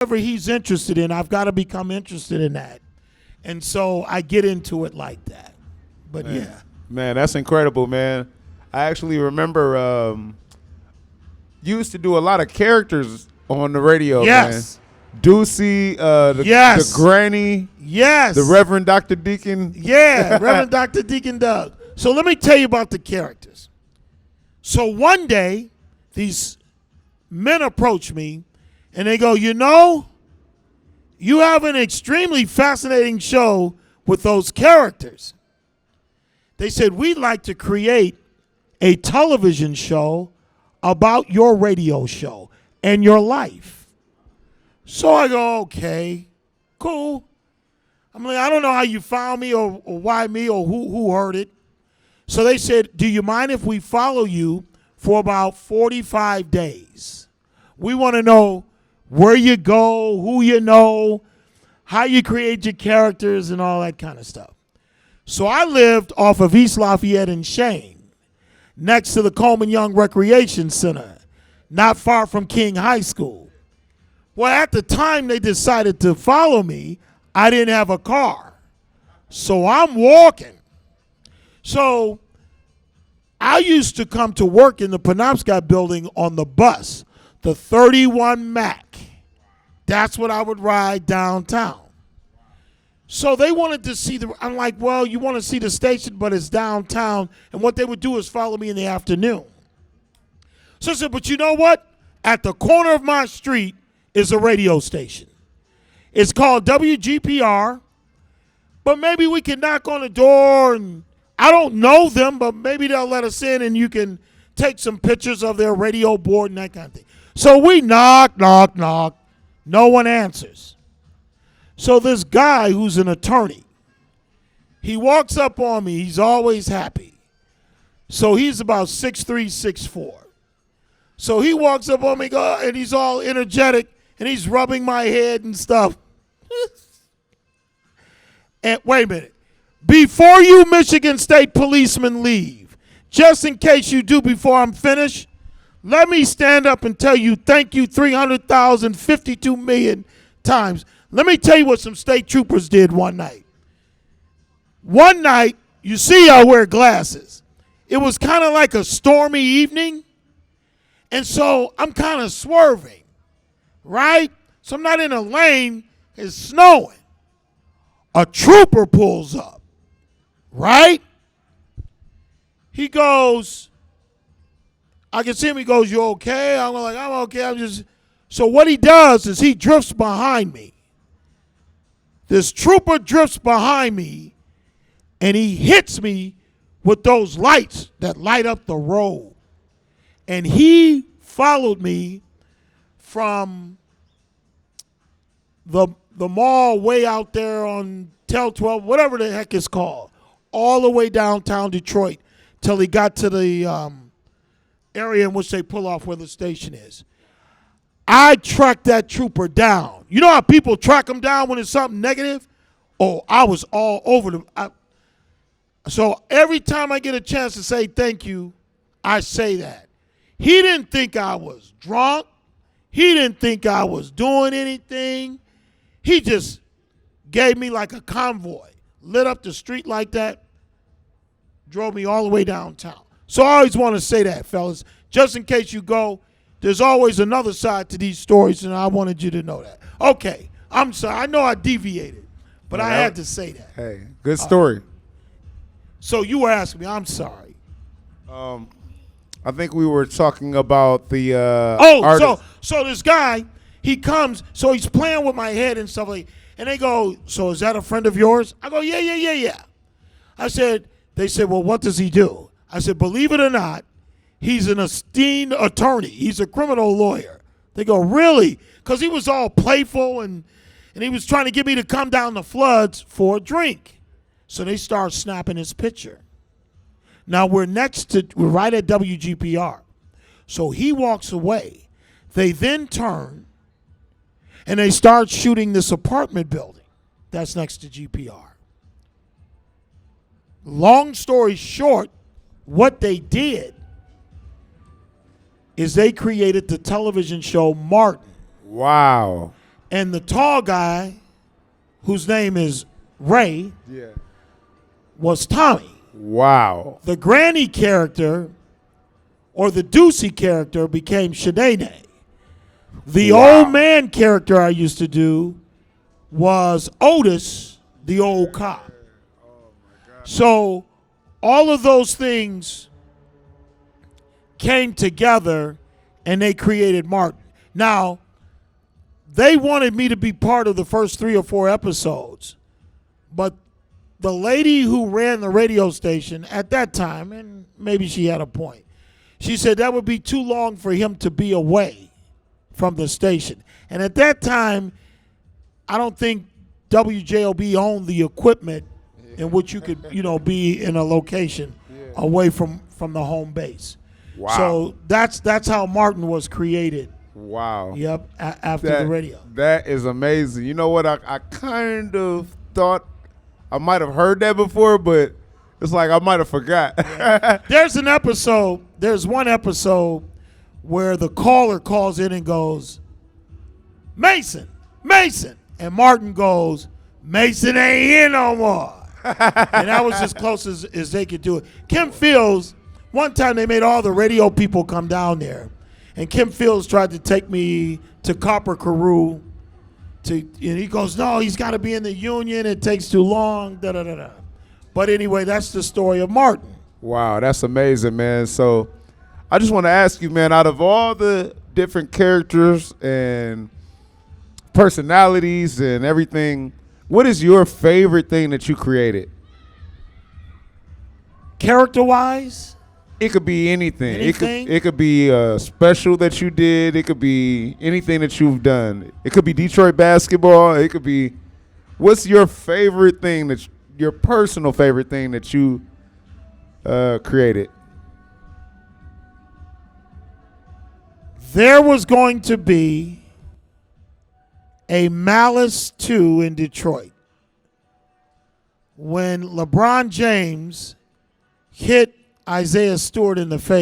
whatever he's interested in, I've got to become interested in that. And so I get into it like that. But man, yeah. Man, that's incredible, man. I actually remember you used to do a lot of characters on the radio, Yes. man. Deucey, the Granny. Yes. The Reverend Dr. Deacon. Yeah, Reverend Dr. Deacon Doug. So let me tell you about the characters. So one day, these men approach me, and they go, you know, you have an extremely fascinating show with those characters. They said, we'd like to create a television show about your radio show and your life. So I go, okay, cool. I'm like, I don't know how you found me or why me or who heard it. So they said, do you mind if we follow you for about 45 days? We want to know where you go, who you know, how you create your characters and all that kind of stuff. So I lived off of East Lafayette and Shane, next to the Coleman Young Recreation Center, not far from King High School. Well, at the time they decided to follow me, I didn't have a car. So I'm walking. So I used to come to work in the Penobscot building on the bus, the 31 Mac. That's what I would ride downtown. So they wanted to see I'm like, well, you want to see the station, but it's downtown. And what they would do is follow me in the afternoon. So I said, but you know what? At the corner of my street is a radio station. It's called WGPR, but maybe we can knock on the door, and I don't know them, but maybe they'll let us in and you can take some pictures of their radio board and that kind of thing. So we knock. No one answers. So this guy who's an attorney, he walks up on me. He's always happy. So he's about 6'3", 6'4". So he walks up on me and he's all energetic, and he's rubbing my head and stuff. And wait a minute. Before you Michigan State policemen leave, just in case you do before I'm finished, let me stand up and tell you thank you 300,000, 52 million times. Let me tell you what some state troopers did one night. One night, you see I wear glasses. It was kind of like a stormy evening, and so I'm kind of swerving, right? So I'm not in a lane. It's snowing. A trooper pulls up, right? He goes, I can see him. He goes, you okay? I'm like, I'm okay. So what he does is he drifts behind me. This trooper drifts behind me, and he hits me with those lights that light up the road. And he followed me from the mall way out there on Tel 12, whatever the heck it's called, all the way downtown Detroit till he got to the area in which they pull off where the station is. I tracked that trooper down. You know how people track them down when it's something negative? Oh, I was all over them. So every time I get a chance to say thank you, I say that. He didn't think I was drunk. He didn't think I was doing anything. He just gave me like a convoy, lit up the street like that, drove me all the way downtown. So I always want to say that, fellas, just in case you go. There's always another side to these stories, and I wanted you to know that. Okay, I'm sorry. I know I deviated, but I had to say that. Hey, good story. So you were asking me. I'm sorry. I think we were talking about the so this guy, he comes, so he's playing with my head and stuff like, and they go, so is that a friend of yours? I go, yeah. They said, well, what does he do? I said, believe it or not, he's an esteemed attorney. He's a criminal lawyer. They go, really? Because he was all playful, and he was trying to get me to come down the floods for a drink. So they start snapping his picture. Now we're right at WGPR. So he walks away. They then turn, and they start shooting this apartment building that's next to GPR. Long story short, what they did is they created the television show Martin. Wow. And the tall guy, whose name is Ray, Yeah. was Tommy. Wow. The granny character, or the Deucey character, became Shanae. The Wow. old man character I used to do was Otis, the old cop. So all of those things came together and they created Martin. Now, they wanted me to be part of the first 3 or 4 episodes, but the lady who ran the radio station at that time, and maybe she had a point, she said that would be too long for him to be away from the station. And at that time, I don't think WJOB owned the equipment in which you could, be in a location away from the home base. Wow. So that's how Martin was created. Wow. Yep, after the radio. That is amazing. You know what? I kind of thought I might have heard that before, but it's like I might have forgot. Yeah. There's one episode where the caller calls in and goes, Mason, and Martin goes, Mason ain't here no more. And that was as close as they could do it. Kim Fields, one time they made all the radio people come down there, and Kim Fields tried to take me to Copper Carew. And he goes, no, he's got to be in the union. It takes too long. Da-da-da-da. But anyway, that's the story of Martin. Wow, that's amazing, man. So I just want to ask you, man, out of all the different characters and personalities and everything, what is your favorite thing that you created? Character-wise? It could be anything. Anything? It could be a special that you did. It could be anything that you've done. It could be Detroit basketball. It could be. What's your favorite thing your personal favorite thing that you created? There was going to be a Malice 2 in Detroit when LeBron James hit Isaiah Stewart in the face.